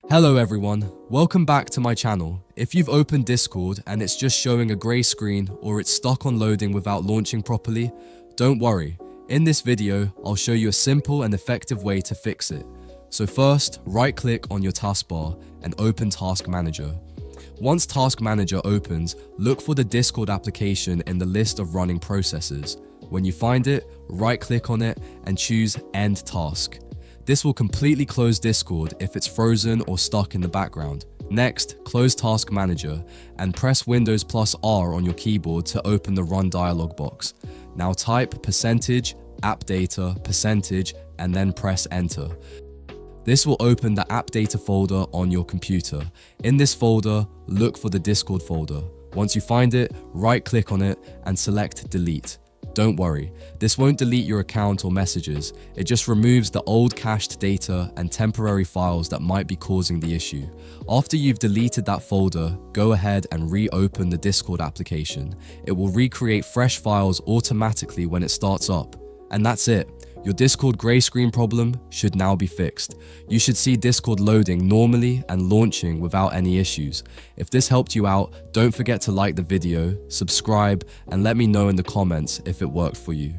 Hello everyone, welcome back to my channel. If you've opened Discord and it's just showing a grey screen or it's stuck on loading without launching properly, don't worry. In this video, I'll show you a simple and effective way to fix it. So first, right-click on your taskbar and open Task Manager. Once Task Manager opens, look for the Discord application in the list of running processes. When you find it, right-click on it and choose End Task. This will completely close Discord if it's frozen or stuck in the background. Next, close Task Manager and press Windows plus R on your keyboard to open the Run dialog box. Now type %AppData% and then press Enter. This will open the AppData folder on your computer. In this folder, look for the Discord folder. Once you find it, right-click on it and select Delete. Don't worry, this won't delete your account or messages, it just removes the old cached data and temporary files that might be causing the issue. After you've deleted that folder, go ahead and reopen the Discord application. It will recreate fresh files automatically when it starts up. And that's it. Your Discord grey screen problem should now be fixed. You should see Discord loading normally and launching without any issues. If this helped you out, don't forget to like the video, subscribe, and let me know in the comments if it worked for you.